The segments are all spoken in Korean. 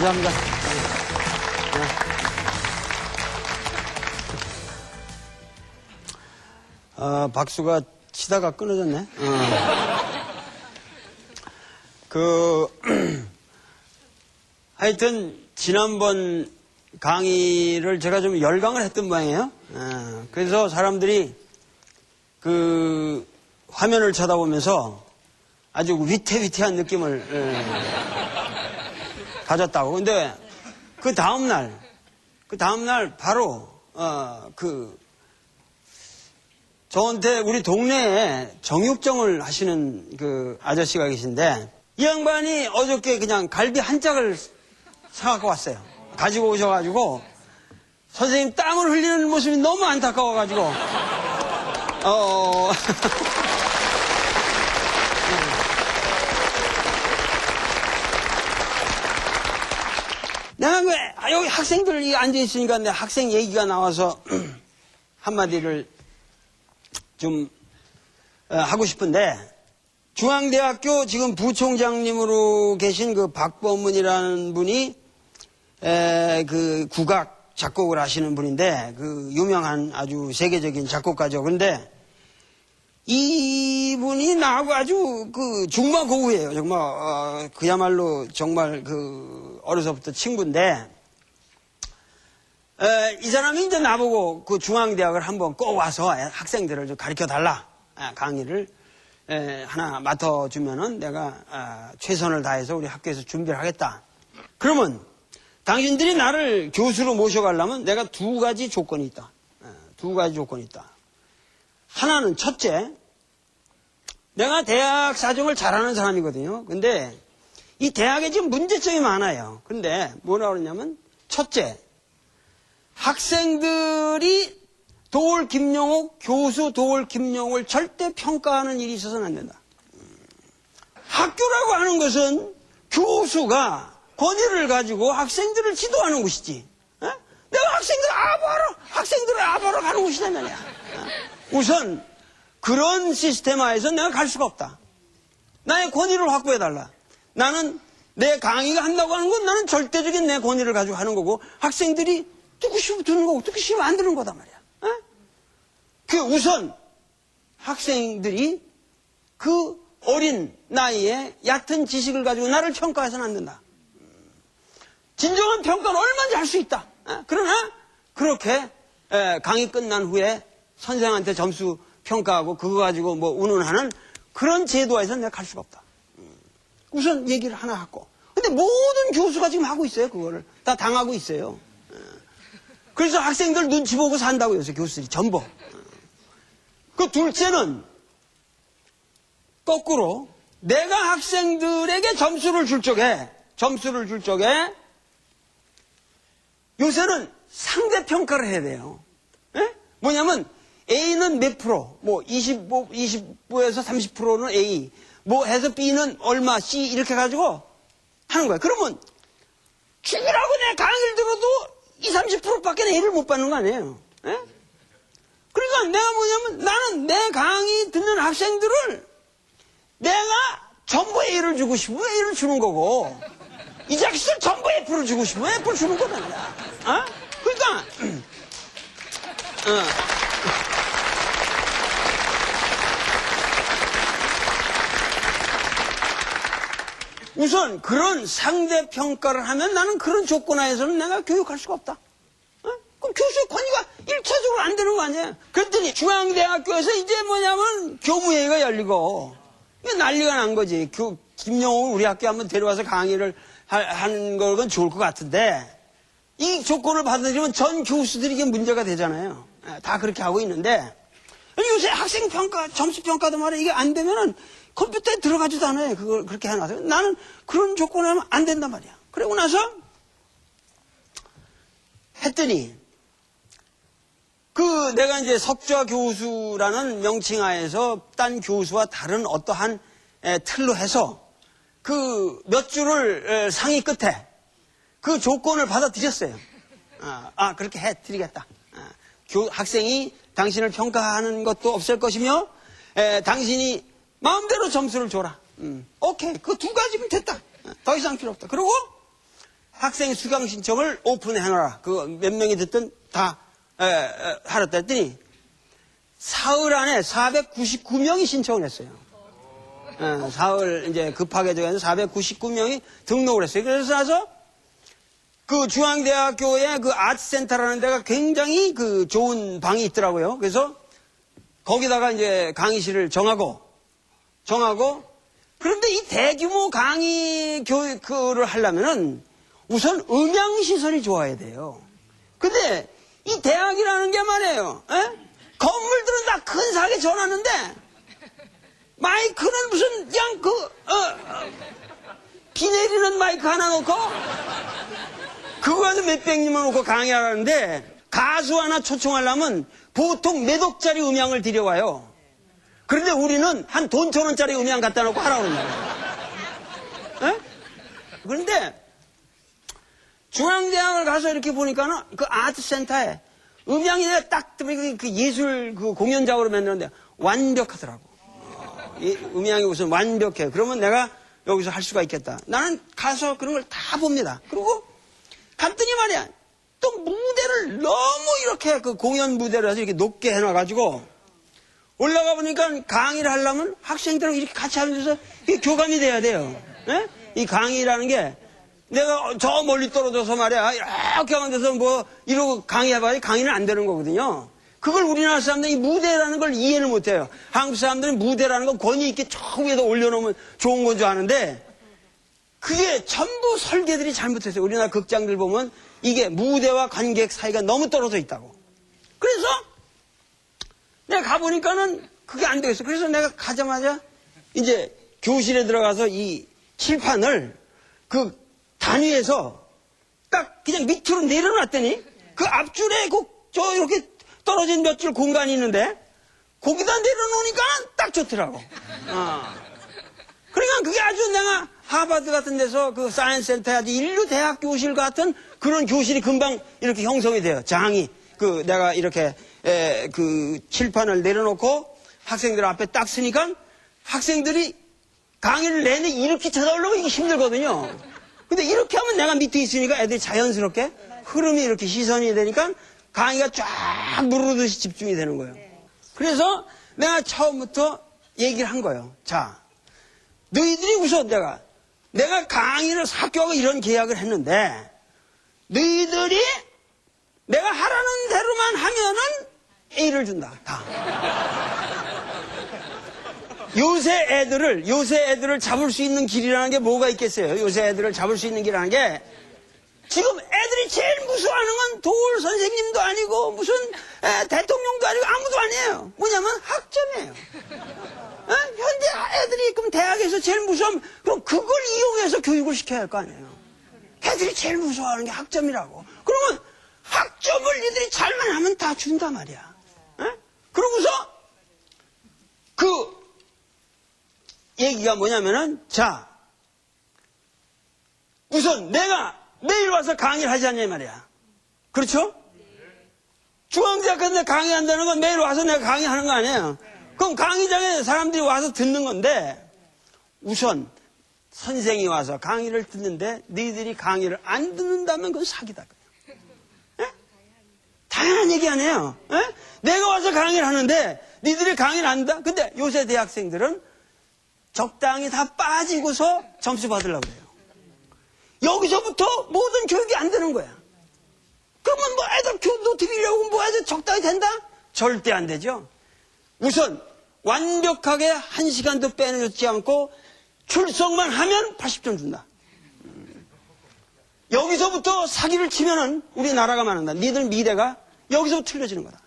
감사합니다. 박수가 치다가 끊어졌네. 하여튼, 지난번 강의를 제가 좀 열강을 했던 모양이에요. 그래서 사람들이 화면을 쳐다보면서 아주 위태위태한 느낌을 가졌다고. 근데 그 다음날 바로, 저한테 우리 동네에 정육점을 하시는 그 아저씨가 계신데, 이 양반이 어저께 그냥 갈비 한 짝을 사갖고 왔어요. 가지고 오셔가지고, 선생님 땀을 흘리는 모습이 너무 안타까워가지고, 내가 여기 학생들이 앉아있으니까 내 학생 얘기가 나와서 한마디를 좀 하고 싶은데, 중앙대학교 지금 부총장님으로 계신 그 박범문이라는 분이 국악 작곡을 하시는 분인데, 유명한 아주 세계적인 작곡가죠. 근데 이분이 나하고 아주 중마고우예요. 정말 그야말로 정말 어려서부터 친구인데, 이 사람이 이제 나보고 그 중앙대학을 한번 꼭 와서 학생들을 좀 가르쳐 달라. 강의를 하나 맡아주면은 내가 최선을 다해서 우리 학교에서 준비를 하겠다. 그러면 당신들이 나를 교수로 모셔가려면 내가 두 가지 조건이 있다. 하나는 첫째, 내가 대학 사정을 잘하는 사람이거든요. 근데 이 대학에 지금 문제점이 많아요. 근데 뭐라고 그러냐면, 첫째, 학생들이 교수 도올 김용옥을 절대 평가하는 일이 있어서는 안 된다. 학교라고 하는 것은 교수가 권위를 가지고 학생들을 지도하는 곳이지. 내가 학생들을 아바로 가는 곳이란 말이야. 우선 그런 시스템화에서 내가 갈 수가 없다. 나의 권위를 확보해달라. 나는 내 강의가 한다고 하는 건 나는 절대적인 내 권위를 가지고 하는 거고, 학생들이 듣고 싶으면 듣는 거고 듣기 싫으면 안 듣는 거단 말이야. 우선 학생들이 그 어린 나이에 얕은 지식을 가지고 나를 평가해서는 안 된다. 진정한 평가는 얼마든지 할 수 있다. 그러나 그렇게 강의 끝난 후에 선생한테 점수 평가하고 그거 가지고 뭐 운운하는 그런 제도에서 내가 갈 수가 없다. 우선 얘기를 하나 하고. 근데 모든 교수가 지금 하고 있어요. 그거를 다 당하고 있어요. 그래서 학생들 눈치 보고 산다고 요새 교수들이 전부. 그 둘째는 거꾸로 내가 학생들에게 점수를 줄 적에 요새는 상대평가를 해야 돼요. 뭐냐면 A는 몇 프로, 뭐 20에서 30%는 A, 뭐 해서 B는 얼마, C 이렇게 가지고 하는 거야. 그러면 죽이라고 내 강의를 들어도 20, 30%밖에 A를 못 받는 거 아니에요. 그러니까 내가 뭐냐면 나는 내 강의 듣는 학생들을 내가 전부 A를 주고 싶으면 A를 주는 거고, 이 자식들 전부 F를 주고 싶으면 F를 주는 거다. 그러니까 우선 그런 상대평가를 하면 나는 그런 조건 하에서는 내가 교육할 수가 없다. 그럼 교수의 권위가 1차적으로 안 되는 거 아니에요? 그랬더니 중앙대학교에서 이제 뭐냐면 교무회의가 열리고, 이게 난리가 난 거지. 김용옥을 우리 학교에 한번 데려와서 강의를 하는 건 좋을 것 같은데, 이 조건을 받아들이면 전 교수들이 이게 문제가 되잖아요. 다 그렇게 하고 있는데, 요새 학생 평가, 점수 평가도 말이야. 이게 안 되면은 컴퓨터에 들어가지도 않아요. 그걸 그렇게 해놔서. 나는 그런 조건을 하면 안 된단 말이야. 그러고 나서 했더니, 내가 이제 석좌 교수라는 명칭하에서 딴 교수와 다른 어떠한 틀로 해서 몇 줄을 상의 끝에 그 조건을 받아들였어요. 그렇게 해드리겠다. 학생이 당신을 평가하는 것도 없을 것이며, 당신이 마음대로 점수를 줘라. 오케이. 그 두 가지면 됐다. 더 이상 필요 없다. 그리고 학생 수강 신청을 오픈해놔라. 그거 몇 명이 듣든 다 하랬다 했더니 사흘 안에 499명이 신청을 했어요. 사흘 이제 급하게 정해서 499명이 등록을 했어요. 그래서 나서 그 중앙대학교의 그 아트센터라는 데가 굉장히 그 좋은 방이 있더라고요. 그래서 거기다가 이제 강의실을 정하고 그런데 이 대규모 강의 교육을 하려면은 우선 음향시설이 좋아야 돼요. 근데 이 대학이라는 게 말이에요. 건물들은 다 근사하게 전하는데 마이크는 무슨 그냥 비 내리는 마이크 하나 놓고 그거 가지고 몇백 년만 놓고 강의하라는데 가수 하나 초청하려면 보통 몇 억짜리 음향을 들여와요. 그런데 우리는 한 돈 1,000원짜리 음향 갖다 놓고 하라고 그러는 그런데 중앙대학을 가서 이렇게 보니까는 그 아트센터에 음향이 내가 딱 그 예술 그 공연장으로 만드는데 완벽하더라고. 음향이 우선 완벽해. 그러면 내가 여기서 할 수가 있겠다. 나는 가서 그런 걸 다 봅니다. 그리고 갔더니 말이야. 또 무대를 너무 이렇게 그 공연 무대를 해서 이렇게 높게 해놔가지고 올라가 보니까 강의를 하려면 학생들하고 이렇게 같이 하면서 이게 교감이 돼야 돼요. 이 강의라는 게 내가 저 멀리 떨어져서 말이야. 이렇게 하면서 뭐 이러고 강의해봐야 강의는 안 되는 거거든요. 그걸 우리나라 사람들이 무대라는 걸 이해를 못해요. 한국 사람들은 무대라는 건 권위 있게 저 위에다 올려놓으면 좋은 건 줄 아는데 그게 전부 설계들이 잘못했어요. 우리나라 극장들 보면 이게 무대와 관객 사이가 너무 떨어져 있다고. 그래서 내가 가보니까는 그게 안 되겠어. 그래서 내가 가자마자 이제 교실에 들어가서 이 칠판을 그 단위에서 딱 그냥 밑으로 내려놨더니 그 앞줄에 저 이렇게 떨어진 몇 줄 공간이 있는데 거기다 내려놓으니까 딱 좋더라고. 그러니까 그게 아주 내가 하버드 같은 데서 그 사이언스 센터에 아주 인류 대학 교실 같은 그런 교실이 금방 이렇게 형성이 돼요. 장이. 내가 이렇게 그 칠판을 내려놓고 학생들 앞에 딱 쓰니까 학생들이 강의를 내내 이렇게 쳐다보려면 이게 힘들거든요. 근데 이렇게 하면 내가 밑에 있으니까 애들이 자연스럽게 흐름이 이렇게 시선이 되니까 강의가 쫙 누르듯이 집중이 되는 거예요. 그래서 내가 처음부터 얘기를 한 거예요. 자, 너희들이 우선 내가 강의를 학교하고 이런 계약을 했는데 너희들이 내가 하라는 대로만 하면은 A를 준다. 다. 요새 애들을 잡을 수 있는 길이라는 게 뭐가 있겠어요? 요새 애들을 잡을 수 있는 길이라는 게 지금 애들이 제일 무서워하는 건 도울 선생님도 아니고 무슨 대통령도 아니고 아무도 아니에요. 뭐냐면 학점이에요. 현대 애들이 그럼 대학에서 제일 무서우면 그럼 그걸 이용해서 교육을 시켜야 할 거 아니에요. 애들이 제일 무서워하는 게 학점이라고. 그러면 학점을 니들이 잘만 하면 다 준단 말이야. 그러고서 그 얘기가 뭐냐면은 자 우선 내가 매일 와서 강의를 하지 않냐 말이야. 그렇죠? 중앙대학 같은 데 강의한다는 건 매일 와서 내가 강의하는 거 아니에요. 그럼 강의장에 사람들이 와서 듣는 건데 우선 선생이 와서 강의를 듣는데 너희들이 강의를 안 듣는다면 그건 사기다. 당연한 얘기 아니에요. 내가 와서 강의를 하는데 너희들이 강의를 안 듣는다? 근데 요새 대학생들은 적당히 다 빠지고서 점수 받으려고 해요. 여기서부터 모든 교육이 안 되는 거야. 그러면 뭐 애들 교육 노트 빌려고 뭐 애들 적당히 된다? 절대 안 되죠. 우선 완벽하게 1시간도 빼놓지 않고 출석만 하면 80점 준다. 여기서부터 사기를 치면은 우리나라가 망한다. 니들 미래가 여기서부터 틀려지는 거다.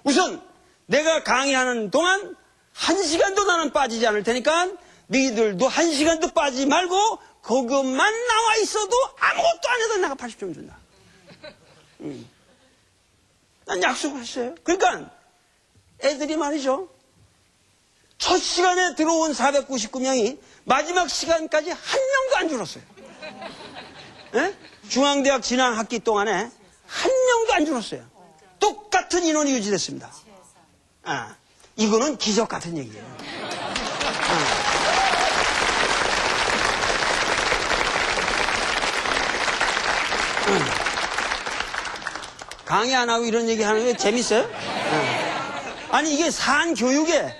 우선 내가 강의하는 동안 1시간도 나는 빠지지 않을 테니까 너희들도 1시간도 빠지지 말고 그것만 나와 있어도 아무것도 안 해도 내가 80점 준다. 난 약속했어요. 그러니까 애들이 말이죠. 첫 시간에 들어온 499명이 마지막 시간까지 한 명도 안 줄었어요. 중앙대학 지난 학기 동안에 한 명도 안 줄었어요. 똑같은 인원이 유지됐습니다. 이거는 기적 같은 얘기예요. 강의 안 하고 이런 얘기 하는 게 재밌어요? 아니, 이게 사안교육에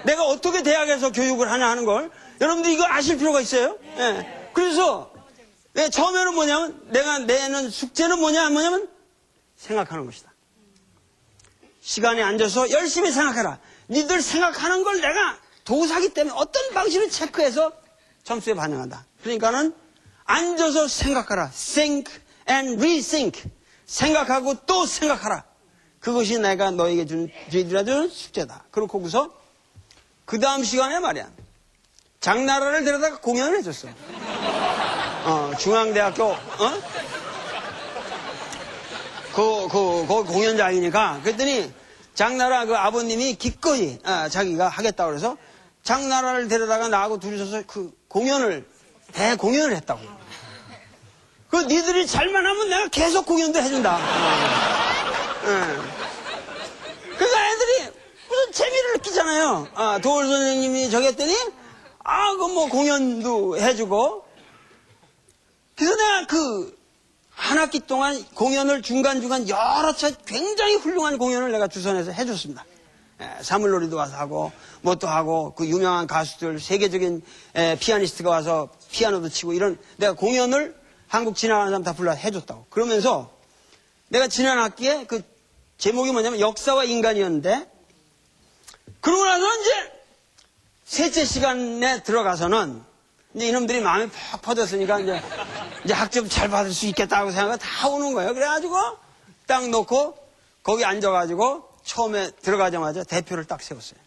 내가 어떻게 대학에서 교육을 하냐 하는 걸 여러분들 이거 아실 필요가 있어요. 그래서 처음에는 뭐냐면 내가 내는 숙제는 뭐냐면 생각하는 것이다. 시간에 앉아서 열심히 생각해라. 니들 생각하는 걸 내가 도사기 때문에 어떤 방식으로 체크해서 점수에 반영한다. 그러니까는 앉아서 생각하라. Think and rethink. 생각하고 또 생각하라. 그것이 내가 너에게 준 숙제다. 그러고서 그 다음 시간에 말이야. 장나라를 데려다가 공연을 해줬어. 중앙대학교, 그 공연장이니까. 그랬더니 장나라 그 아버님이 기꺼이 자기가 하겠다고 그래서 장나라를 데려다가 나하고 둘이서 그 대공연을 했다고. 그 니들이 잘만 하면 내가 계속 공연도 해준다. 그러니까 애들이 무슨 재미를 느끼잖아요. 도울 선생님이 저기 했더니 그 뭐 공연도 해주고. 그래서 내가 한 학기 동안 공연을 중간중간 여러 차례 굉장히 훌륭한 공연을 내가 주선해서 해줬습니다. 사물놀이도 와서 하고, 뭐 또 하고, 그 유명한 가수들, 세계적인 피아니스트가 와서 피아노도 치고 이런 내가 공연을 한국 지나가는 사람 다 불러 해줬다고. 그러면서 내가 지난 학기에 그 제목이 뭐냐면 역사와 인간이었는데, 그러고 나서 이제 셋째 시간에 들어가서는 이제 이놈들이 마음이 퍽 퍼졌으니까 이제 학점 잘 받을 수 있겠다고 생각하고 다 오는 거예요. 그래가지고 딱 놓고 거기 앉아가지고 처음에 들어가자마자 대표를 딱 세웠어요.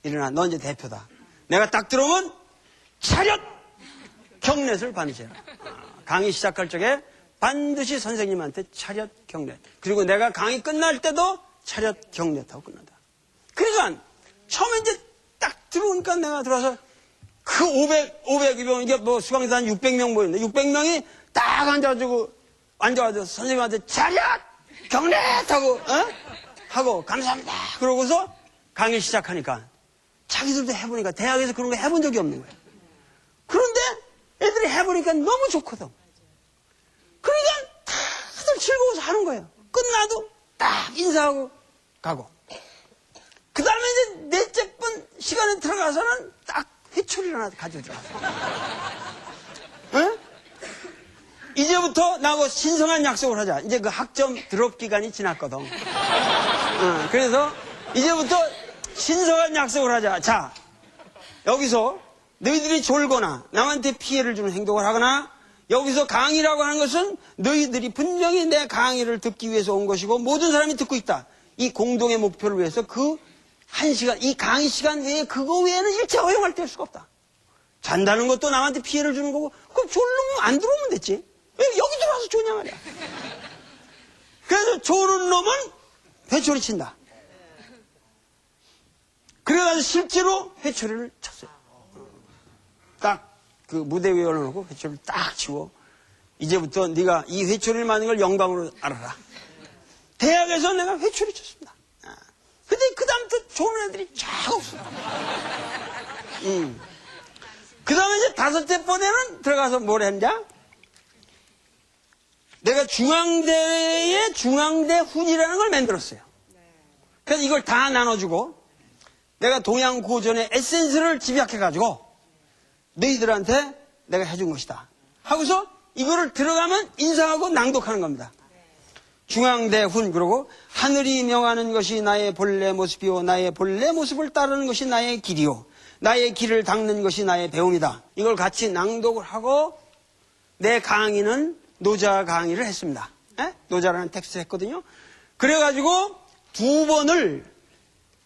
일어나, 너 이제 대표다. 내가 딱 들어오면 차렷! 경례를 반드시 해라. 강의 시작할 적에 반드시 선생님한테 차렷 경례. 그리고 내가 강의 끝날 때도 차렷 경례하고 끝난다. 그러니까 처음에 이제 딱 들어오니까 내가 들어와서 그 500명, 이게 뭐 수강자 한 600명 모였는데 600명이 딱 앉아가지고 선생님한테 차렷! 경례하고, 하고 감사합니다. 그러고서 강의 시작하니까 자기들도 해보니까 대학에서 그런 거 해본 적이 없는 거예요. 그런데 애들이 해보니까 너무 좋거든. 그러니까 다들 즐거워서 하는 거예요. 끝나도 딱 인사하고 가고. 그 다음에 이제 넷째 번 시간에 들어가서는 딱 회초리를 하나 가지고 들어가서. 이제부터 나하고 신성한 약속을 하자. 이제 그 학점 드롭 기간이 지났거든. 그래서 이제부터 신성한 약속을 하자. 자, 여기서 너희들이 졸거나 남한테 피해를 주는 행동을 하거나 여기서 강의라고 하는 것은 너희들이 분명히 내 강의를 듣기 위해서 온 것이고 모든 사람이 듣고 있다. 이 공동의 목표를 위해서 그 한 시간, 이 강의 시간 외에 그거 외에는 일체 허용할 데 할 수가 없다. 잔다는 것도 남한테 피해를 주는 거고 그럼 졸르면 안 들어오면 됐지. 왜 여기 들어와서 조냐 말이야. 그래서 조는 놈은 회초리 친다. 그래가지고 실제로 회초리를 쳤어요. 딱 그 무대 위에 올려놓고 회초리를 딱 치고 이제부터 네가 이 회초리를 맞는 걸 영광으로 알아라. 대학에서 내가 회초리 쳤습니다. 근데 그 다음부터 좋은 애들이 쫙 없어. 그 다음에 이제 다섯째 번에는 들어가서 뭘 했냐? 내가 중앙대에 중앙대 훈이라는 걸 만들었어요. 그래서 이걸 다 나눠주고 내가 동양고전의 에센스를 집약해가지고 너희들한테 내가 해준 것이다. 하고서 이거를 들어가면 인사하고 낭독하는 겁니다. 중앙대 훈, 그러고 하늘이 명하는 것이 나의 본래 모습이요 나의 본래 모습을 따르는 것이 나의 길이요 나의 길을 닦는 것이 나의 배움이다. 이걸 같이 낭독을 하고 내 강의는 노자 강의를 했습니다. 노자라는 텍스트를 했거든요. 그래가지고 2번을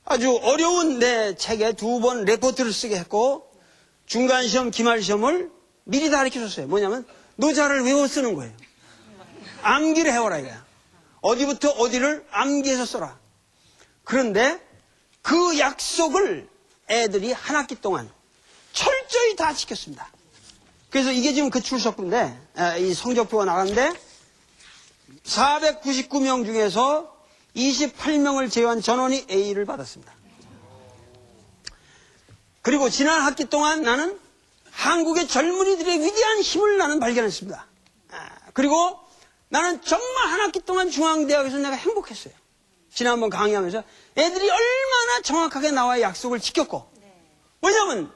아주 어려운 내 책에 2번 레포트를 쓰게 했고 중간시험, 기말시험을 미리 다 가르쳐줬어요. 뭐냐면 노자를 외워 쓰는 거예요. 암기를 해오라 이거야. 어디부터 어디를 암기해서 써라. 그런데 그 약속을 애들이 한 학기 동안 철저히 다 지켰습니다. 그래서 이게 지금 그 출석부인데 이 성적표가 나갔는데 499명 중에서 28명을 제외한 전원이 A를 받았습니다. 그리고 지난 학기 동안 나는 한국의 젊은이들의 위대한 힘을 나는 발견했습니다. 그리고 나는 정말 한 학기 동안 중앙대학에서 내가 행복했어요. 지난번 강의하면서 애들이 얼마나 정확하게 나와의 약속을 지켰고, 왜냐하면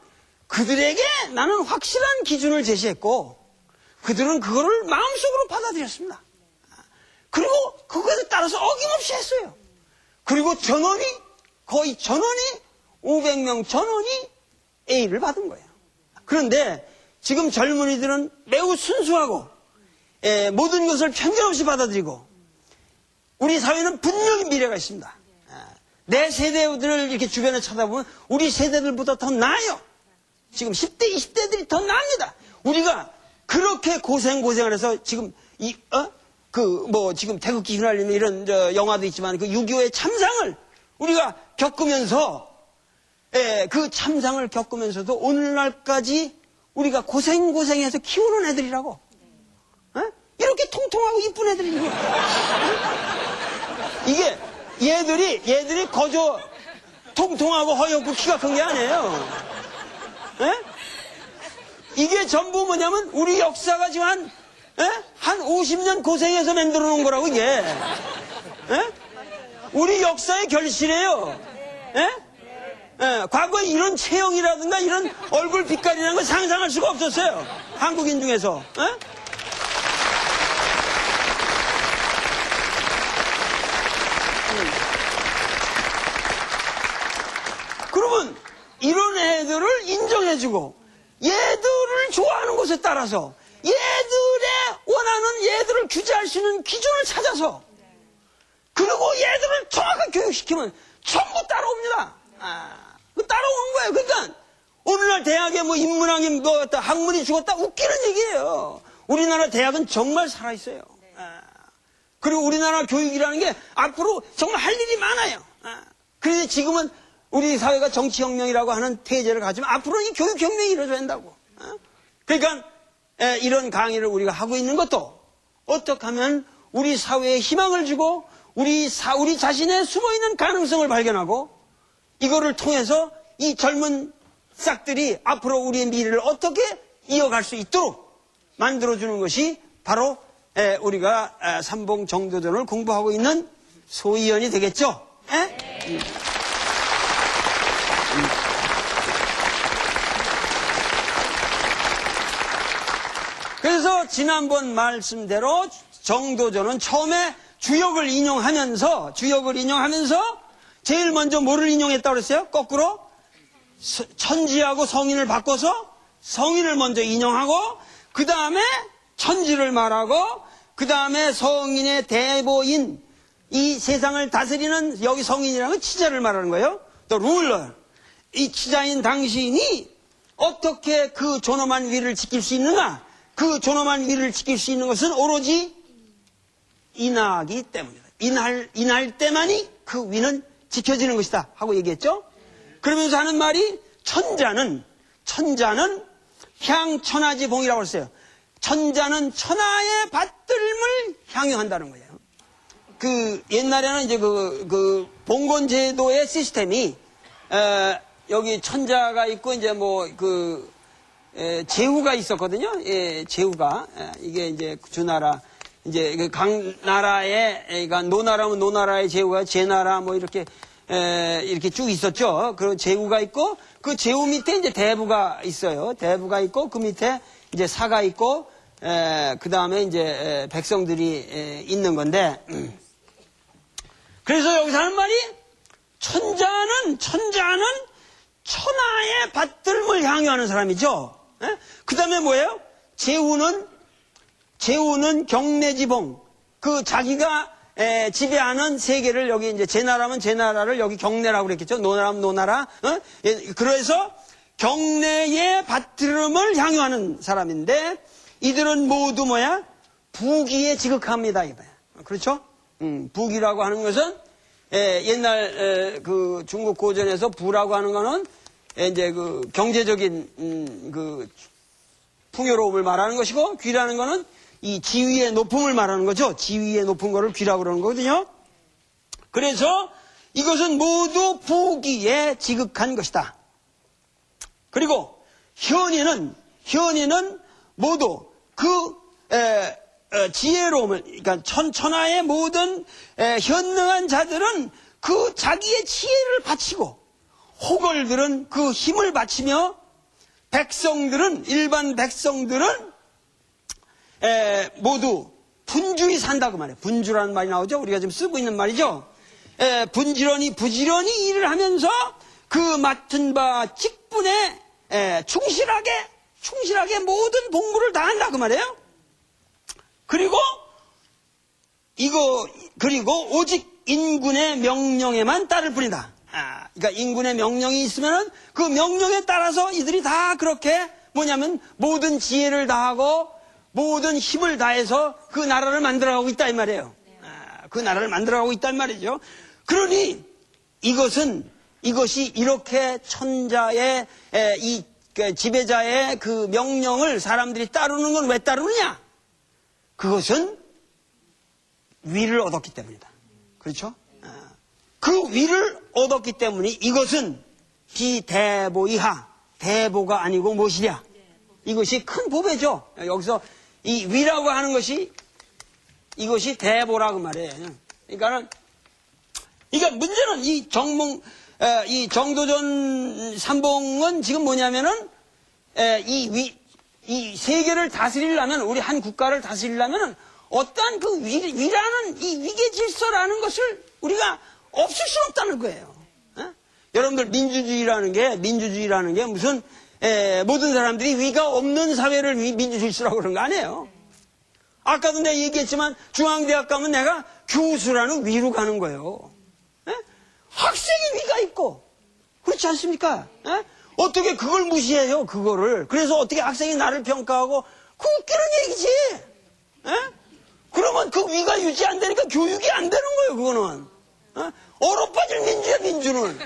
그들에게 나는 확실한 기준을 제시했고 그들은 그거를 마음속으로 받아들였습니다. 그리고 그것에 따라서 어김없이 했어요. 그리고 거의 전원이 500명 전원이 A를 받은 거예요. 그런데 지금 젊은이들은 매우 순수하고 모든 것을 편견 없이 받아들이고, 우리 사회는 분명히 미래가 있습니다. 내 세대들을 이렇게 주변에 쳐다보면 우리 세대들보다 더 나아요. 지금 10대, 20대들이 더 나습니다. 우리가 그렇게 고생을 해서 지금 지금 태극기 휘날리는 이런 영화도 있지만 그 6.25의 참상을 우리가 겪으면서, 그 참상을 겪으면서도 오늘날까지 우리가 고생해서 키우는 애들이라고. 이렇게 통통하고 이쁜 애들이 이게 얘들이 거저 통통하고 허옇고 키가 큰 게 아니에요. 이게 전부 뭐냐면 우리 역사가 지금 한 50년 고생해서 만들어 놓은 거라고, 이게. 우리 역사의 결실이에요. 과거에 이런 체형이라든가 이런 얼굴 빛깔이라는 걸 상상할 수가 없었어요. 한국인 중에서. 그러면 이런 애들을 인정해주고 얘들을 좋아하는 것에 따라서 얘들의 원하는 얘들을 규제할 수 있는 기준을 찾아서, 그리고 얘들을 정확하게 교육시키면 전부 따라옵니다. 따라오는 거예요. 그러니까 오늘날 대학에 뭐 인문학이 학문이 죽었다 웃기는 얘기예요. 우리나라 대학은 정말 살아있어요. 그리고 우리나라 교육이라는 게 앞으로 정말 할 일이 많아요. 그런데 지금은 우리 사회가 정치혁명이라고 하는 태제를 가지면 앞으로는 이 교육혁명이 이루어져야 한다고. 그러니까 이런 강의를 우리가 하고 있는 것도 어떻게 하면 우리 사회에 희망을 주고 우리 자신의 숨어있는 가능성을 발견하고, 이거를 통해서 이 젊은 싹들이 앞으로 우리의 미래를 어떻게 이어갈 수 있도록 만들어주는 것이 바로 우리가 삼봉 정도전을 공부하고 있는 소위원이 되겠죠. 그래서 지난번 말씀대로 정도전은 처음에 주역을 인용하면서 제일 먼저 뭐를 인용했다고 그랬어요? 거꾸로 천지하고 성인을 바꿔서 성인을 먼저 인용하고, 그 다음에 천지를 말하고, 그 다음에 성인의 대보인, 이 세상을 다스리는, 여기 성인이라는 건 치자를 말하는 거예요. 또 룰러, 이 치자인 당신이 어떻게 그 존엄한 위를 지킬 수 있는가? 그 존엄한 위를 지킬 수 있는 것은 오로지 인하기 때문이다. 인할 때만이 그 위는 지켜지는 것이다 하고 얘기했죠. 그러면서 하는 말이 천자는 향천하지봉이라고 했어요. 천자는 천하의 받들음을 향유한다는 거예요. 그 옛날에는 이제 그 봉건제도의 시스템이 여기 천자가 있고 이제 뭐 제후가 있었거든요. 제후가 이게 이제 주나라, 이제 그 각 나라의, 그러니까 노나라면 노나라의 제후가, 제나라 뭐 이렇게 쭉 있었죠. 그런 제후가 있고, 그 제후 밑에 이제 대부가 있어요. 대부가 있고, 그 밑에 이제 사가 있고, 그 다음에 이제 백성들이 있는 건데, 그래서 여기서 하는 말이 천자는 천하의 받들음을 향유하는 사람이죠. 그 다음에 뭐예요? 제후는 경내지봉, 그 자기가 지배하는 세계를, 여기 이제 제나라면 제나라를 여기 경내라고 그랬겠죠. 노나라면 노나라. 그래서 경내의 받들음을 향유하는 사람인데, 이들은 모두 뭐야? 부귀에 지극합니다. 그렇죠? 부귀라고 하는 것은 옛날 그 중국 고전에서 부라고 하는 거는 이제 그 경제적인 그 풍요로움을 말하는 것이고, 귀라는 거는 이 지위의 높음을 말하는 거죠. 지위의 높은 거를 귀라고 그러는 거거든요. 그래서 이것은 모두 부귀에 지극한 것이다. 그리고 현인은 모두 지혜로움을, 그러니까 천하의 모든 현능한 자들은 그 자기의 지혜를 바치고, 호걸들은 그 힘을 바치며, 백성들은, 일반 백성들은 모두 분주히 산다고 말해요. 분주라는 말이 나오죠. 우리가 지금 쓰고 있는 말이죠. 부지런히 일을 하면서 그 맡은 바 직분에 충실하게 모든 복무를 다한다 그 말이에요. 그리고 오직 인군의 명령에만 따를 뿐이다. 그러니까 인군의 명령이 있으면은 그 명령에 따라서 이들이 다 그렇게 모든 지혜를 다하고 모든 힘을 다해서 그 나라를 만들어가고 있다 이 말이에요. 그 나라를 만들어가고 있단 말이죠. 그러니 이것이 이렇게 천자의 지배자의 그 명령을 사람들이 따르는 건 왜 따르느냐? 그것은 위를 얻었기 때문이다. 그렇죠? 그 위를 얻었기 때문에 이것은 비대보이하, 대보가 아니고 무엇이랴? 이것이 큰 보배죠. 여기서 이 위라고 하는 것이 이것이 대보라고 말해요. 그러니까 문제는 이 정도전 삼봉은 지금 뭐냐면은 이 세계를 다스리려면, 우리 한 국가를 다스리려면 어떠한 그 위라는 이 위계 질서라는 것을 우리가 없을 수 없다는 거예요. 여러분들 민주주의라는 게 무슨 모든 사람들이 위가 없는 사회를 민주주의라고 그런 거 아니에요. 아까도 내가 얘기했지만 중앙대학 가면 내가 교수라는 위로 가는 거예요. 학생이 위가 있고 그렇지 않습니까? 어떻게 그걸 무시해요, 그거를. 그래서 어떻게 학생이 나를 평가하고, 그 웃기는 얘기지. 그러면 그 위가 유지 안 되니까 교육이 안 되는 거예요, 그거는. 얼어빠질 민주야, 민주는.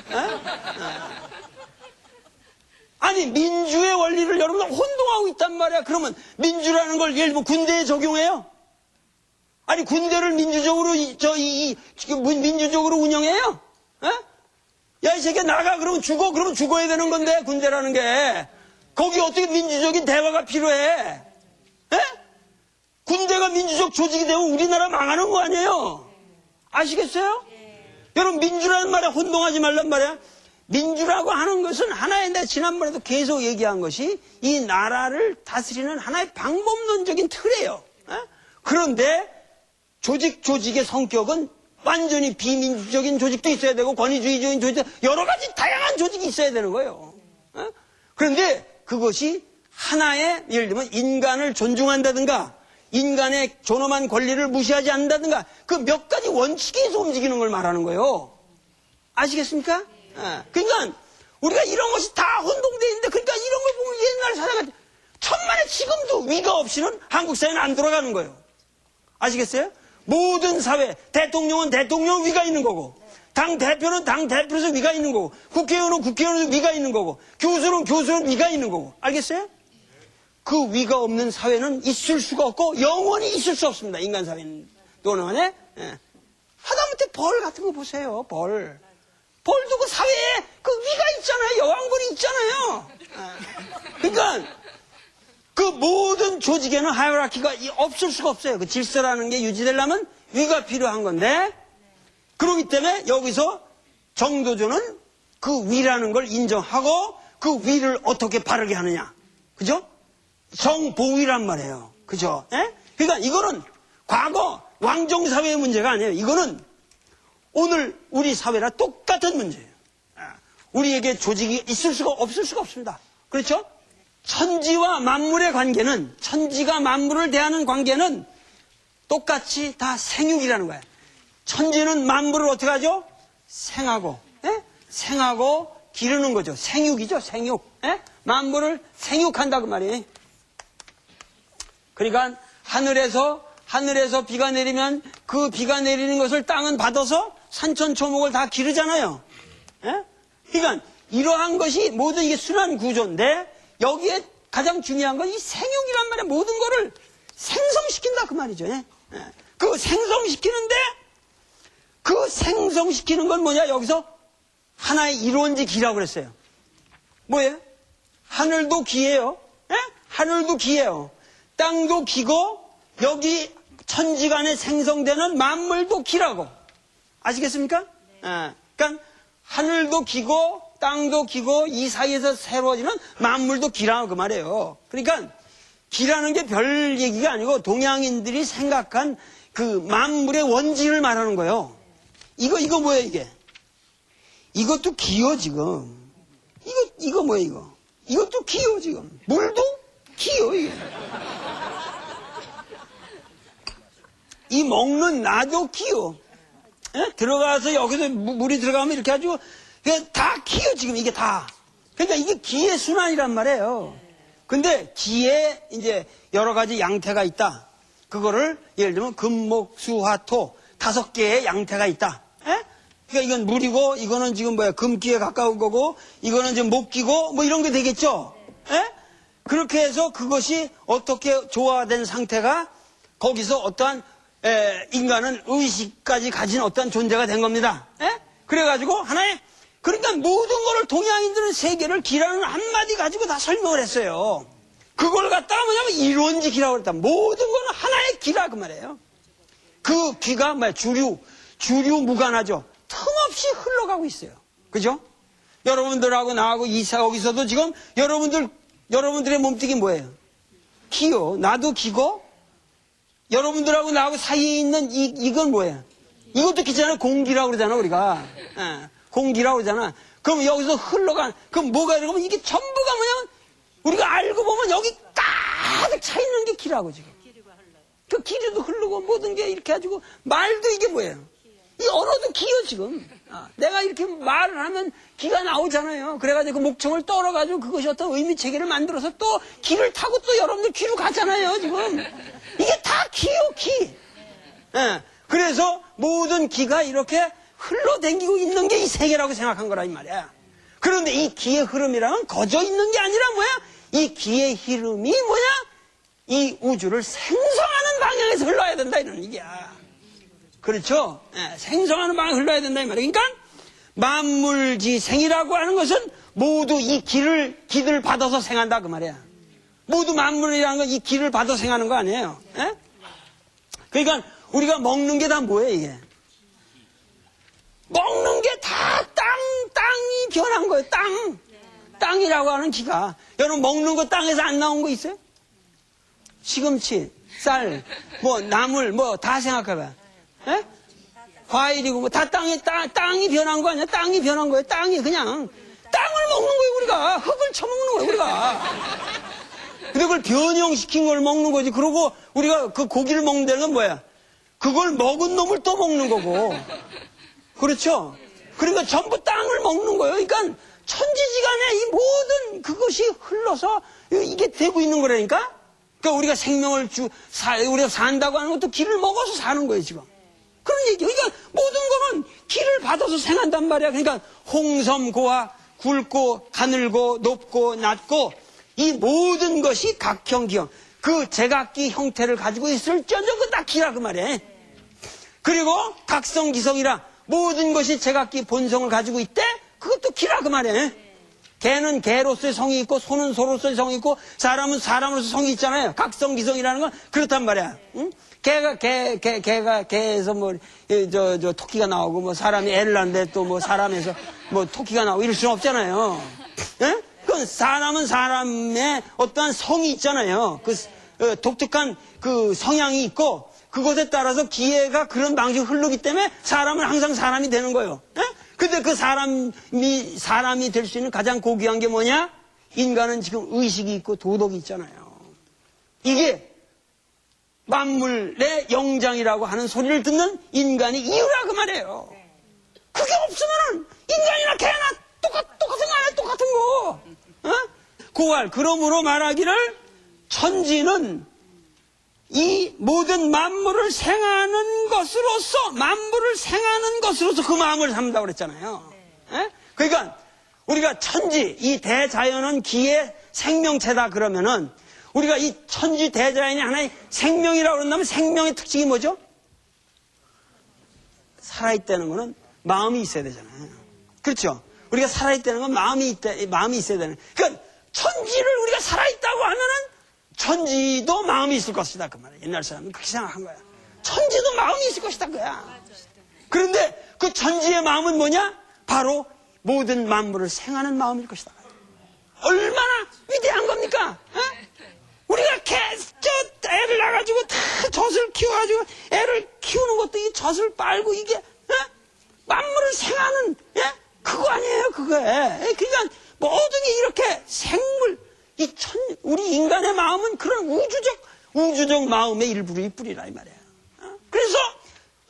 아니, 민주의 원리를 여러분들 혼동하고 있단 말이야. 그러면 민주라는 걸 예를 들면 군대에 적용해요? 아니, 군대를 민주적으로, 민주적으로 운영해요? 야, 이 새끼야, 나가. 그러면 죽어. 그러면 죽어야 되는 건데, 군대라는 게. 거기 어떻게 민주적인 대화가 필요해? 군대가 민주적 조직이 되면 우리나라 망하는 거 아니에요? 아시겠어요? 여러분, 민주라는 말에 혼동하지 말란 말이야. 민주라고 하는 것은 하나의, 내가 지난번에도 계속 얘기한 것이 이 나라를 다스리는 하나의 방법론적인 틀이에요. 그런데 조직의 성격은 완전히 비민주적인 조직도 있어야 되고 권위주의적인 조직도, 여러 가지 다양한 조직이 있어야 되는 거예요. 그런데 그것이 하나의, 예를 들면 인간을 존중한다든가 인간의 존엄한 권리를 무시하지 않는다든가 그 몇 가지 원칙에서 움직이는 걸 말하는 거예요. 아시겠습니까? 그러니까 우리가 이런 것이 다 혼동되어 있는데, 그러니까 이런 걸 보면 옛날 사회가 천만에 지금도 위가 없이는 한국 사회는 안 돌아가는 거예요. 아시겠어요? 모든 사회, 대통령은 대통령 위가 있는 거고, 당 대표는 당 대표에서 위가 있는 거고, 국회의원은 국회의원에서 위가 있는 거고, 교수는 교수는 위가 있는 거고. 알겠어요? 그 위가 없는 사회는 있을 수가 없고 영원히 있을 수 없습니다. 인간 사회는. 또는 하다못해 벌 같은 거 보세요. 벌도 그 사회에 그 위가 있잖아요. 여왕벌이 있잖아요. 그러니까 그 모든 조직에는 하이어라키가 없을 수가 없어요. 그 질서라는 게 유지되려면 위가 필요한 건데, 그렇기 때문에 여기서 정도전은 그 위라는 걸 인정하고 그 위를 어떻게 바르게 하느냐. 그죠? 정보위란 말이에요. 그죠? 그러니까 이거는 과거 왕정사회의 문제가 아니에요. 이거는 오늘 우리 사회랑 똑같은 문제예요. 우리에게 조직이 있을 수가 없을 수가 없습니다. 그렇죠? 천지와 만물의 관계는, 천지가 만물을 대하는 관계는 똑같이 다 생육이라는 거예요. 천지는 만물을 어떻게 하죠? 생하고 기르는 거죠. 생육이죠, 생육. 만물을 생육한다 그 말이에요. 그러니까 하늘에서 비가 내리면 그 비가 내리는 것을 땅은 받아서 산천초목을 다 기르잖아요. 그러니까 이러한 것이 모든 이게 순환 구조인데, 여기에 가장 중요한 건 이 생육이란 말이야. 모든 거를 생성시킨다 그 말이죠. 그 생성시키는데, 그 생성시키는 건 뭐냐? 여기서 하나의 이론지 기라고 그랬어요. 뭐예요? 하늘도 기예요. 하늘도 기예요. 땅도 기고 여기 천지간에 생성되는 만물도 기라고. 아시겠습니까? 그러니까 하늘도 기고 땅도 기고 이 사이에서 새로워지는 만물도 기라고 그 말이에요. 그러니까 기라는 게 별 얘기가 아니고 동양인들이 생각한 그 만물의 원진을 말하는 거예요. 이거 뭐야 이게? 이것도 기요 지금. 이거 뭐야 이거? 이것도 기요 지금. 물도 기요 이게. 이 먹는 나도 기요. 예? 들어가서 여기서 물이 들어가면 이렇게 해가지고 다 기요 지금 이게 다. 그러니까 이게 기의 순환이란 말이에요. 근데 기에 이제 여러 가지 양태가 있다. 그거를 예를 들면 금목수화토 5개의 양태가 있다. 예? 그러니까 이건 물이고 이거는 지금 뭐야 금기에 가까운 거고 이거는 지금 목기고 뭐 이런 게 되겠죠. 예? 그렇게 해서 그것이 어떻게 조화된 상태가 거기서 어떠한 인간은 의식까지 가진 어떤 존재가 된 겁니다. 예? 그래가지고 하나의 그러니까 모든 거를 동양인들은 세계를 기라는 한마디 가지고 다 설명을 했어요. 그걸 갖다가 뭐냐면 이론지 기라고 그랬다. 모든 거는 하나의 기라 그 말이에요. 그 기가 뭐야 주류무관하죠. 틈없이 흘러가고 있어요. 그죠? 여러분들하고 나하고 여기서도 지금 여러분들의 몸뚱이 뭐예요? 기요. 나도 기고 여러분들하고 나하고 사이에 있는 이건 뭐예요? 이것도 기잖아요. 공기라고 그러잖아 우리가. 공기라고 그러잖아. 그럼 여기서 흘러간 그럼 뭐가 이러면 이게 전부가 뭐냐면 우리가 알고 보면 여기 가득 차 있는 게 기라고 지금. 그 기류도 흐르고 모든 게 이렇게 해가지고 말도 이게 뭐예요? 이 언어도 기요 지금. 내가 이렇게 말을 하면 기가 나오잖아요. 그래가지고 그 목청을 떨어가지고 그것이 어떤 의미 체계를 만들어서 또 기를 타고 또 여러분들 귀로 가잖아요 지금. 이게 다 기요 기. 그래서 모든 기가 이렇게 흘러댕기고 있는 게 이 세계라고 생각한 거라 이 말이야. 그런데 이 기의 흐름이랑은 거저 있는 게 아니라 뭐야? 이 기의 흐름이 뭐야? 이 우주를 생성하는 방향에서 흘러야 된다 이런 얘기야. 그렇죠? 생성하는 방향에 흘러야 된다 이 말이야. 그러니까 만물지생이라고 하는 것은 모두 이 기를 받아서 생한다 그 말이야. 모두 만물이라는 건 이 기를 받아서 생하는 거 아니에요. 그러니까 우리가 먹는 게 다 뭐예요 이게? 먹는 게 다 땅이 변한 거예요. 땅이라고 하는 기가. 여러분 먹는 거 땅에서 안 나온 거 있어요? 시금치, 쌀, 뭐 나물, 뭐 다 생각해봐. 예? 과일이고 뭐 다 땅이 변한 거 아니야? 땅이 변한 거예요. 땅이 그냥 땅을 먹는 거예요 우리가. 흙을 처먹는 거예요 우리가. 근데 그걸 변형시킨 걸 먹는 거지. 그러고 우리가 그 고기를 먹는다는 건 뭐야? 그걸 먹은 놈을 또 먹는 거고. 그렇죠? 그러니까 전부 땅을 먹는 거예요. 그러니까 천지지간에 이 모든 그것이 흘러서 이게 되고 있는 거라니까? 그러니까 우리가 생명을 우리가 산다고 하는 것도 기를 먹어서 사는 거예요, 지금. 그런 얘기. 그러니까 모든 거는 기를 받아서 생한단 말이야. 그러니까 홍섬고와 굵고 가늘고 높고 낮고 이 모든 것이 각형, 기형. 그 제각기 형태를 가지고 있을지언정 그 다 기라 그 말이야. 그리고 각성기성이라 모든 것이 제각기 본성을 가지고 있대? 그것도 기라 그 말이야. 개는 개로서의 성이 있고 소는 소로서의 성이 있고 사람은 사람으로서 성이 있잖아요. 각성기성이라는 건 그렇단 말이야. 응? 개에서 뭐 토끼가 나오고 뭐 사람이 애를 낳는데 또 뭐 사람에서 뭐 토끼가 나오고 이럴 수는 없잖아요. 예? 그건 사람은 사람의 어떠한 성이 있잖아요. 그 독특한 그 성향이 있고 그것에 따라서 기회가 그런 방식으로 흐르기 때문에 사람은 항상 사람이 되는 거예요. 예? 근데 그 사람이 될 수 있는 가장 고귀한 게 뭐냐? 인간은 지금 의식이 있고 도덕이 있잖아요. 이게 만물의 영장이라고 하는 소리를 듣는 인간이 이유라 그 말이에요. 그게 없으면은 인간이나 개나 똑같은 거 아니야? 똑같은 거. 고할. 그러므로 말하기를 천지는 이 모든 만물을 생하는 것으로서 그 마음을 삼는다고 그랬잖아요. 그러니까 우리가 천지, 이 대자연은 기의 생명체다 그러면은 우리가 이 천지 대자연이 하나의 생명이라고 그런다면 생명의 특징이 뭐죠? 살아있다는 거는 마음이 있어야 되잖아요. 그렇죠? 우리가 살아있다는 건 마음이 있어야 되는. 그러니까 천지를 우리가 살아있다고 하면은 천지도 마음이 있을 것이다 그 말이야. 옛날 사람은 그렇게 생각한 거야. 천지도 마음이 있을 것이다 그거야. 그런데 그 천지의 마음은 뭐냐? 바로 모든 만물을 생하는 마음일 것이다. 얼마나 위대한 겁니까? 어? 우리가 애를 낳아가지고 다 젖을 키워가지고 애를 키우는 것도 이 젖을 빨고 이게 만물을 생하는 그거 아니에요 그거에. 그러니까 모든 게 이렇게 생물 우리 인간의 마음은 그런 우주적 마음의 일부를 뿌리라 이 말이에요. 그래서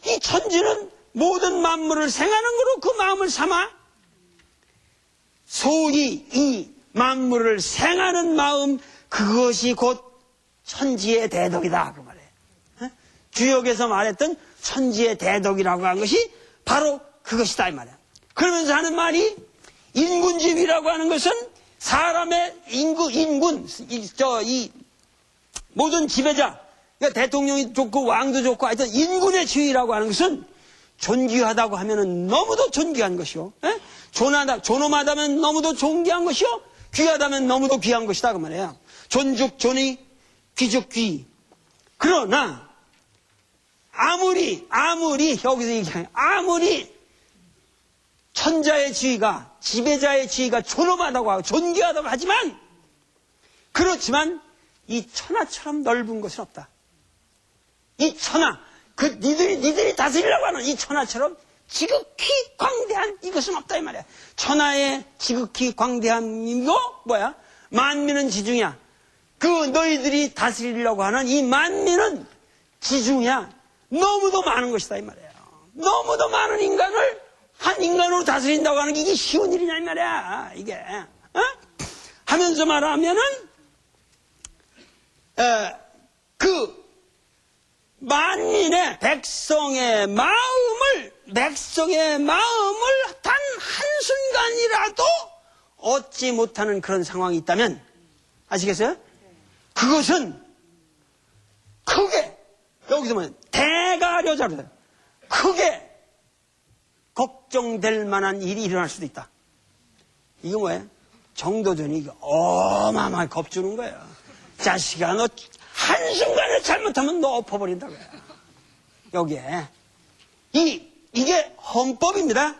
이 천지는 모든 만물을 생하는 거로 그 마음을 삼아 소위 이 만물을 생하는 마음 그것이 곧 천지의 대덕이다 그 말이에요. 주역에서 말했던 천지의 대덕이라고 한 것이 바로 그것이다 이 말이에요. 그러면서 하는 말이 인군지위라고 하는 것은 사람의 인군 이 모든 지배자 그러니까 대통령이 좋고 왕도 좋고 하여튼 인군의 지위라고 하는 것은 존귀하다고 하면은 너무도 존귀한 것이요. 존엄하다면 너무도 존귀한 것이요. 귀하다면 너무도 귀한 것이다 그 말이에요. 존죽 존이 귀죽 귀. 그러나 아무리 여기서 얘기하면 아무리 천자의 지위가 지배자의 지위가 존엄하다고 하고 존귀하다고 하지만 그렇지만 이 천하처럼 넓은 것은 없다. 이 천하 니들이 다스리려고 하는 이 천하처럼 지극히 광대한 이것은 없다 이 말이야. 천하의 지극히 광대한 이거 뭐야? 만민은 지중이야. 그 너희들이 다스리려고 하는 이 만민은 지중이야. 너무도 많은 것이다 이 말이야. 너무도 많은 인간을 한 인간으로 다스린다고 하는 게 이게 쉬운 일이냐 이 말이야. 이게 하면서 말하면은 그 만민의 백성의 마음을 단 한순간이라도 얻지 못하는 그런 상황이 있다면 아시겠어요? 그것은 크게 여기서 보면 대가려자로 크게 걱정될 만한 일이 일어날 수도 있다. 이거 뭐예요? 정도전이 이거 어마어마하게 겁주는 거예요. 자식아 너 한순간에 잘못하면 너 엎어버린다고요. 여기에 이게 헌법입니다.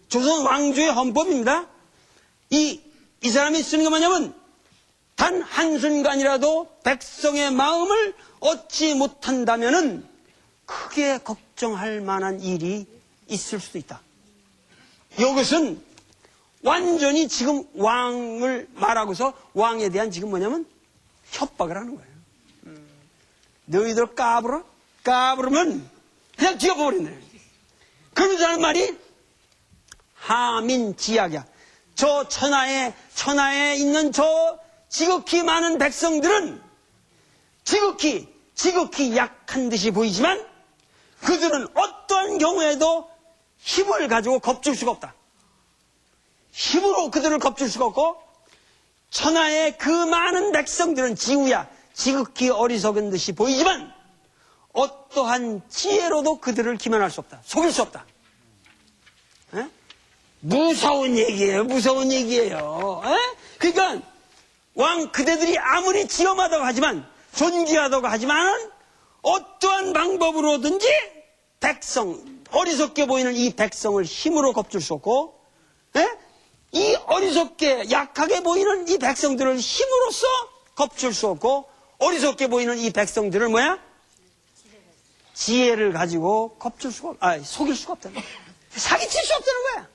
조선 왕조의 헌법입니다. 이 사람이 쓰는 게 뭐냐면 단 한순간이라도 백성의 마음을 얻지 못한다면은 크게 걱정할 만한 일이 있을 수도 있다. 이것은 완전히 지금 왕을 말하고서 왕에 대한 지금 뭐냐면 협박을 하는 거예요. 너희들 까부르면 그냥 뒤엎어버린다. 그러면서 하는 말이 하민지약이야. 저 천하에 있는 저 지극히 많은 백성들은 지극히 약한 듯이 보이지만 그들은 어떠한 경우에도 힘을 가지고 겁줄 수가 없다. 힘으로 그들을 겁줄 수가 없고 천하의 그 많은 백성들은 지우야 지극히 어리석은 듯이 보이지만 어떠한 지혜로도 그들을 기만할 수 없다. 속일 수 없다. 에? 무서운 얘기예요. 그러니까 그대들이 아무리 지엄하다고 하지만 존귀하다고 하지만 어떠한 방법으로든지 어리석게 보이는 이 백성을 힘으로 겁줄 수 없고 이 어리석게 약하게 보이는 이 백성들을 힘으로써 겁줄 수 없고 어리석게 보이는 이 백성들을 지혜를 가지고 속일 수가 없다는 거야. 사기칠 수 없다는 거야.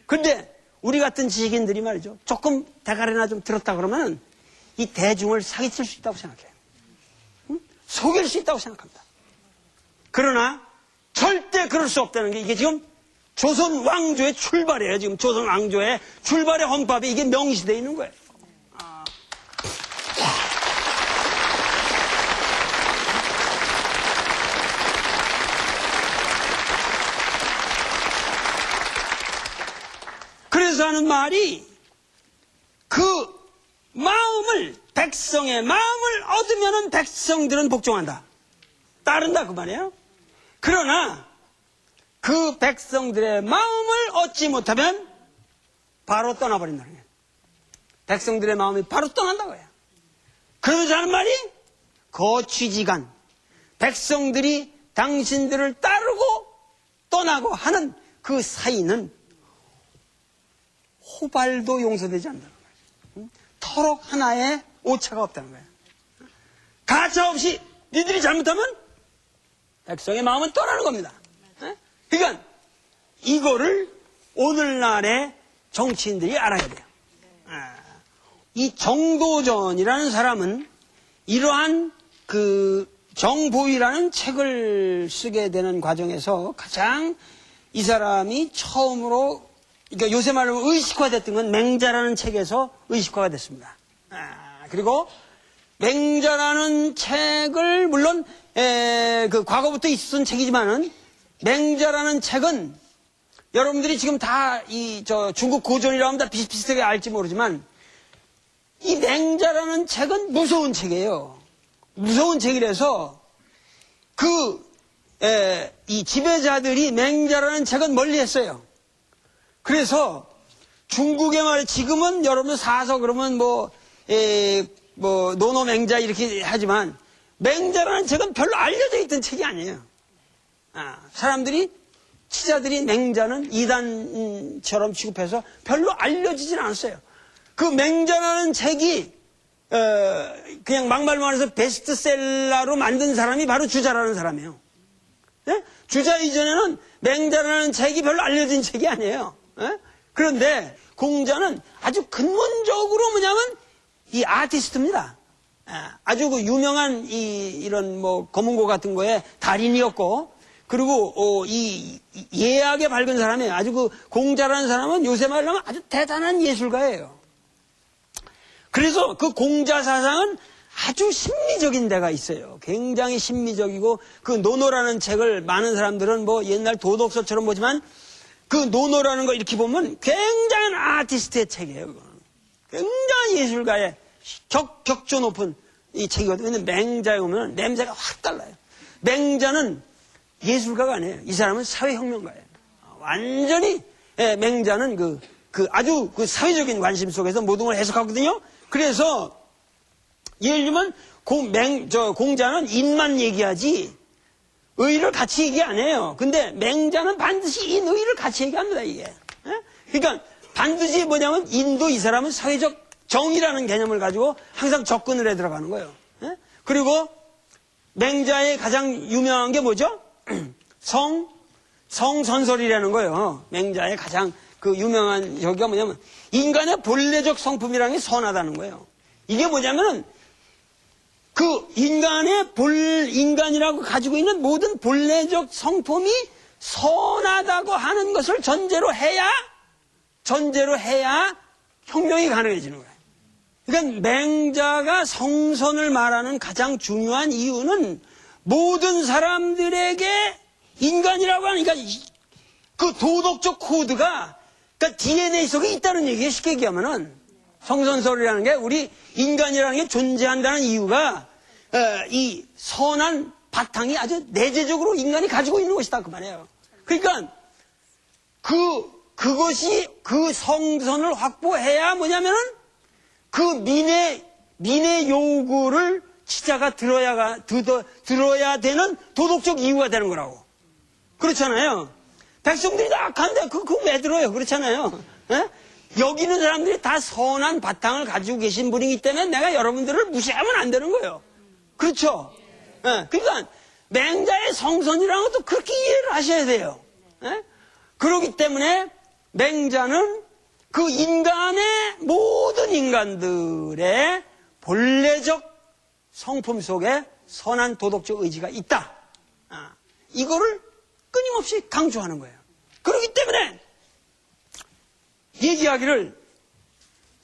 근데 우리 같은 지식인들이 말이죠. 조금 대가리나 좀 들었다 그러면 이 대중을 사기칠 수 있다고 생각해요. 응? 속일 수 있다고 생각합니다. 그러나 절대 그럴 수 없다는 게 이게 지금 조선 왕조의 출발이에요. 지금 조선 왕조의 출발의 헌법에 이게 명시되어 있는 거예요. 그래서 하는 말이 그 백성의 마음을 얻으면 백성들은 복종한다. 따른다 그 말이에요. 그러나 그 백성들의 마음을 얻지 못하면 바로 떠나버린다는 거예요. 백성들의 마음이 바로 떠난다고 해요. 그러면서 하는 말이 거취지간 백성들이 당신들을 따르고 떠나고 하는 그 사이는 호발도 용서되지 않는다는 거예요. 터럭 하나의 오차가 없다는 거예요. 가차 없이 니들이 잘못하면 백성의 마음은 떠나는 겁니다. 그러니까 이거를 오늘날의 정치인들이 알아야 돼요. 이 정도전이라는 사람은 이러한 그 정보위라는 책을 쓰게 되는 과정에서 가장 이 사람이 처음으로, 그러니까 요새 말로 의식화됐던 건 맹자라는 책에서 의식화가 됐습니다. 그리고 맹자라는 책을 물론 그 과거부터 있었던 책이지만은 맹자라는 책은 여러분들이 지금 다 중국 고전이라고 하면 다 비슷비슷하게 알지 모르지만 이 맹자라는 책은 무서운 책이에요. 무서운 책이라서 이 지배자들이 맹자라는 책은 멀리 했어요. 그래서 중국의 말, 지금은 여러분 사서 그러면 노노맹자 이렇게 하지만 맹자라는 책은 별로 알려져 있던 책이 아니에요. 사람들이, 치자들이 맹자는 이단처럼 취급해서 별로 알려지진 않았어요. 그 맹자라는 책이 그냥 막말로 말해서 베스트셀러로 만든 사람이 바로 주자라는 사람이에요. 네? 주자 이전에는 맹자라는 책이 별로 알려진 책이 아니에요. 네? 그런데 공자는 아주 근본적으로 뭐냐면 이 아티스트입니다. 아주 그 유명한 이런 검은고 같은 거에 달인이었고, 그리고 이 예학에 밝은 사람이에요. 아주 그 공자라는 사람은 요새 말로 하면 아주 대단한 예술가예요. 그래서 그 공자 사상은 아주 심리적인 데가 있어요. 굉장히 심리적이고, 그 노노라는 책을 많은 사람들은 옛날 도덕서처럼 보지만 그 노노라는 거 이렇게 보면 굉장한 아티스트의 책이에요. 굉장한 예술가의 격조 높은 이 책이거든요. 근데 맹자에 오면 냄새가 확 달라요. 맹자는 예술가가 아니에요. 이 사람은 사회혁명가예요. 완전히 맹자는 아주 그 사회적인 관심 속에서 모든 걸 해석하거든요. 그래서 예를 들면 공자는 인만 얘기하지 의를 같이 얘기 안 해요. 근데 맹자는 반드시 인의를 같이 얘기합니다. 이게. 그러니까 반드시 뭐냐면 인도 이 사람은 사회적 정의라는 개념을 가지고 항상 접근을 해 들어가는 거예요. 그리고 맹자의 가장 유명한 게 뭐죠? 성선설이라는 거예요. 맹자의 가장 그 유명한 여기가 뭐냐면 인간의 본래적 성품이라는 게 선하다는 거예요. 이게 뭐냐면은 그 인간이라고 가지고 있는 모든 본래적 성품이 선하다고 하는 것을 전제로 해야 혁명이 가능해지는 거예요. 그러니까 맹자가 성선을 말하는 가장 중요한 이유는 모든 사람들에게 인간이라고 하니까 그 도덕적 코드가 그러니까 DNA 속에 있다는 얘기예요. 쉽게 얘기하면은 성선설이라는 게 우리 인간이라는 게 존재한다는 이유가 이 선한 바탕이 아주 내재적으로 인간이 가지고 있는 것이다 그 말이에요. 그러니까 그것이 그 성선을 확보해야 뭐냐면은 그 민의 요구를 치자가 들어야 되는 도덕적 이유가 되는 거라고. 그렇잖아요. 백성들이 다 악한데 그거 왜 들어요? 그렇잖아요. 여기 있는 사람들이 다 선한 바탕을 가지고 계신 분이기 때문에 내가 여러분들을 무시하면 안 되는 거예요. 그렇죠? 그러니까 맹자의 성선이라는 것도 그렇게 이해를 하셔야 돼요. 그렇기 때문에 맹자는 그 모든 인간들의 본래적 성품 속에 선한 도덕적 의지가 있다. 이거를 끊임없이 강조하는 거예요. 그렇기 때문에 얘기하기를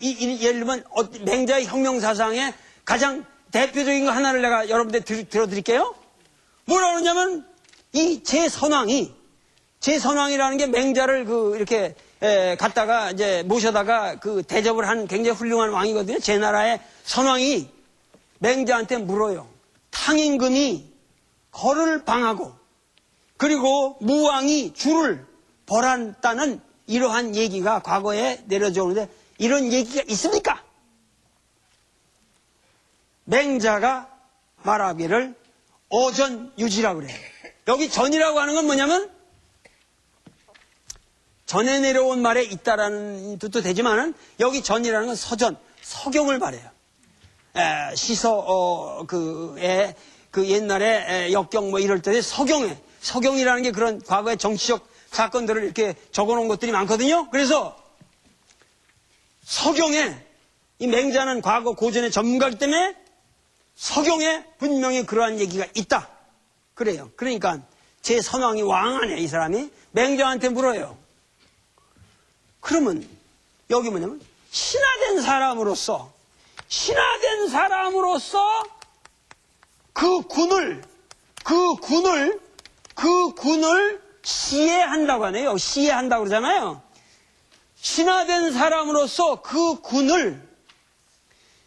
예를 들면 맹자의 혁명사상의 가장 대표적인 거 하나를 내가 여러분들 들어드릴게요. 뭐라 그러냐면 이 제선왕이라는 게 맹자를 이렇게 갖다가 이제 모셔다가 대접을 한 굉장히 훌륭한 왕이거든요. 제 나라의 선왕이 맹자한테 물어요. 탕임금이 거를 방하고 그리고 무왕이 주를 벌한다는 이러한 얘기가 과거에 내려져 오는데 이런 얘기가 있습니까? 맹자가 말하기를 어전유지라고 그래요. 여기 전이라고 하는 건 뭐냐면 전에 내려온 말에 있다라는 뜻도 되지만은 여기 전이라는 건 서전, 서경을 말해요. 시서 그 옛날에 역경 뭐 이럴 때 서경이라는 게 그런 과거의 정치적 사건들을 이렇게 적어놓은 것들이 많거든요. 그래서 서경에 이 맹자는 과거 고전의 전문가이기 때문에 서경에 분명히 그러한 얘기가 있다. 그래요. 그러니까 제 선왕이 왕하네 이 사람이 맹자한테 물어요. 그러면 여기 뭐냐면 신하된 사람으로서 그 군을 시해한다고 하네요. 시해한다고 그러잖아요. 신하된 사람으로서 그 군을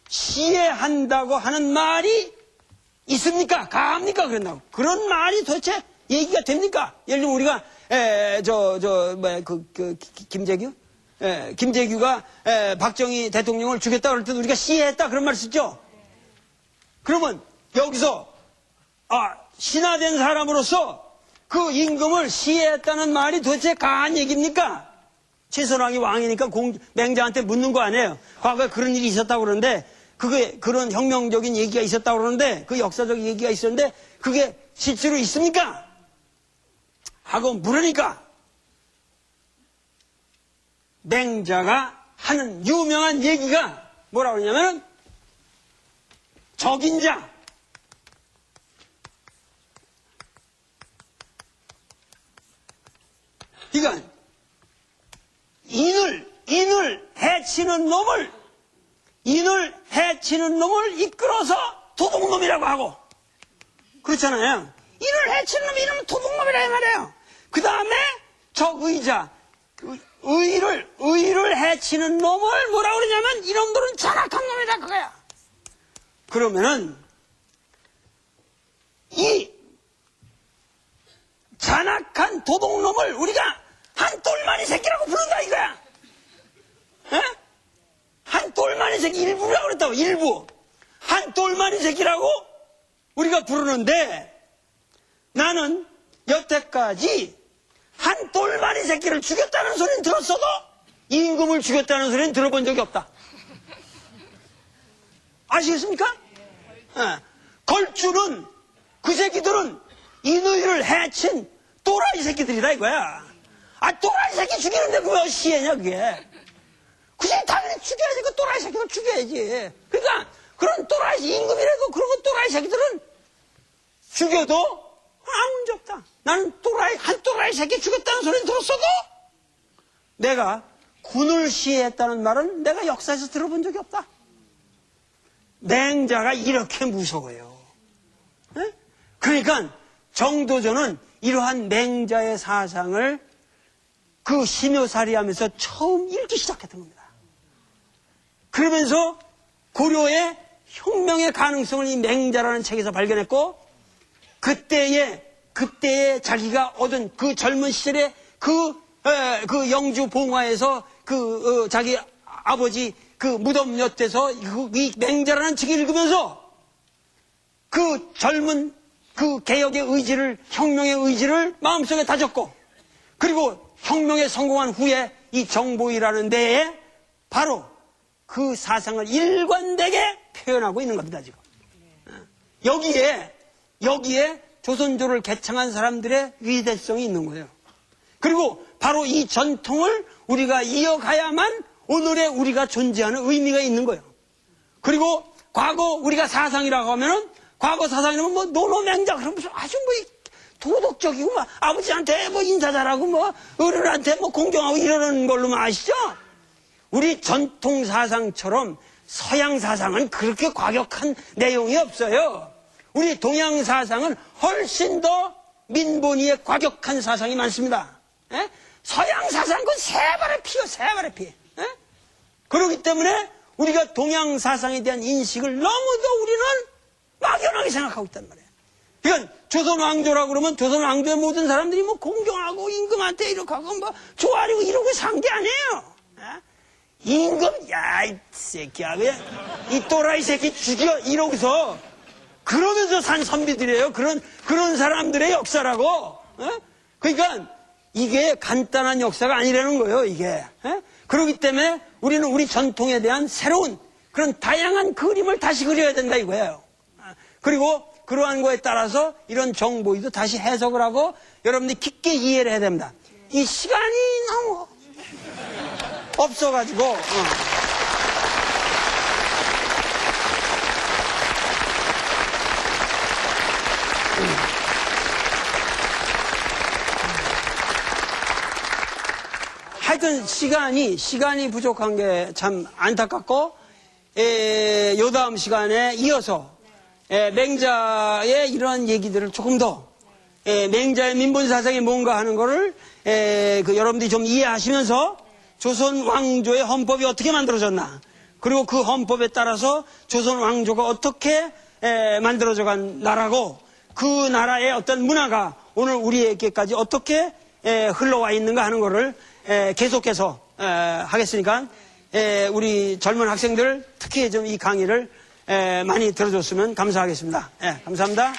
시해한다고 하는 말이 있습니까? 가합니까? 그런다고. 그런 말이 도대체 얘기가 됩니까? 예를 들면 우리가 김재규? 김재규가 박정희 대통령을 죽였다 그럴 때 우리가 시해했다 그런 말 쓰죠? 그러면 여기서 신하된 사람으로서 그 임금을 시해했다는 말이 도대체 가한 얘기입니까? 최선왕이 왕이니까 맹자한테 묻는 거 아니에요. 과거에 그런 일이 있었다고 그러는데 그게 그런 혁명적인 얘기가 있었다고 그러는데 그 역사적 얘기가 있었는데 그게 실제로 있습니까? 하고 물으니까 맹자가 하는 유명한 얘기가 뭐라고 그러냐면 적인자 그러니까 인을 해치는 놈을 이끌어서 도둑놈이라고 하고 그렇잖아요. 인을 해치는 놈이 이러면 도둑놈이라 이 말이에요. 그 다음에 적의자 의를 해치는 놈을 뭐라고 그러냐면 이놈들은 잔악한 놈이다 그거야. 그러면은 이 잔악한 도둑놈을 우리가 한 똘마니 새끼라고 부른다 이거야. 에? 한 똘마니 새끼 일부라고 그랬다고. 일부 한 똘마니 새끼라고 우리가 부르는데 나는 여태까지 한 똘마니 새끼를 죽였다는 소리는 들었어도 임금을 죽였다는 소리는 들어본 적이 없다. 아시겠습니까? 걸주는 그 새끼들은 인의를 해친 또라이 새끼들이다 이거야. 또라이 새끼 죽이는데 그거 왜 시해냐 그게. 그 새끼 당연히 죽여야지. 그 또라이 새끼들 죽여야지. 그러니까 그런 또라이 임금이라도 그런 또라이 새끼들은 죽여도 아무 문제 없다. 나는 한 또라이 새끼 죽였다는 소리는 들었어도 내가 군을 시해했다는 말은 내가 역사에서 들어본 적이 없다. 맹자가 이렇게 무서워요. 네? 그러니까 정도전은 이러한 맹자의 사상을 그 심효살이하면서 처음 읽기 시작했던 겁니다. 그러면서 고려의 혁명의 가능성을 이 맹자라는 책에서 발견했고 그때에 자기가 얻은 그 젊은 시절에 그 영주 봉화에서 자기 아버지 그 무덤 옆에서 이 맹자라는 책을 읽으면서 그 젊은 그 개혁의 의지를 혁명의 의지를 마음속에 다졌고 그리고 혁명에 성공한 후에 이 정보이라는 데에 바로 그 사상을 일관되게 표현하고 있는 겁니다 지금. 여기에 조선조를 개창한 사람들의 위대성이 있는 거예요. 그리고 바로 이 전통을 우리가 이어가야만 오늘의 우리가 존재하는 의미가 있는 거예요. 그리고 과거 우리가 사상이라고 하면은 과거 사상이라면 뭐 노노맹자 그런 무슨 아주 뭐 도덕적이고 뭐 아버지한테 뭐 인사 잘하고 뭐 어른한테 뭐 공경하고 이러는 걸로만 아시죠? 우리 전통 사상처럼 서양 사상은 그렇게 과격한 내용이 없어요. 우리 동양 사상은 훨씬 더 민본위에 과격한 사상이 많습니다. 에? 서양 사상은 세발의 피. 그렇기 때문에 우리가 동양 사상에 대한 인식을 너무도 우리는 막연하게 생각하고 있단 말이에요. 그러니까 조선 왕조라고 그러면 조선 왕조의 모든 사람들이 뭐 공경하고 임금한테 이렇게 하고 뭐 좋아하고 이러고 산 게 아니에요. 임금, 야, 이 새끼야, 그냥, 이 또라이 새끼 죽여, 이러고서, 그러면서 산 선비들이에요. 그런 사람들의 역사라고, 어? 그러니까, 이게 간단한 역사가 아니라는 거예요, 이게. 어? 그렇기 때문에 우리는 우리 전통에 대한 새로운 그런 다양한 그림을 다시 그려야 된다 이거예요. 그리고 그러한 거에 따라서 이런 정보이도 다시 해석을 하고 여러분들이 깊게 이해를 해야 됩니다. 이 시간이 너무 없어가지고, 하여튼 시간이 부족한 게 참 안타깝고, 요 다음 시간에 이어서 맹자의 이런 얘기들을 조금 더 맹자의 민본사상이 뭔가 하는 거를 여러분들이 좀 이해하시면서 조선 왕조의 헌법이 어떻게 만들어졌나, 그리고 그 헌법에 따라서 조선 왕조가 어떻게 만들어져 간 나라고, 그 나라의 어떤 문화가 오늘 우리에게까지 어떻게 흘러와 있는가 하는 거를 계속해서 하겠으니까 우리 젊은 학생들 특히 좀 이 강의를 많이 들어줬으면 감사하겠습니다. 감사합니다.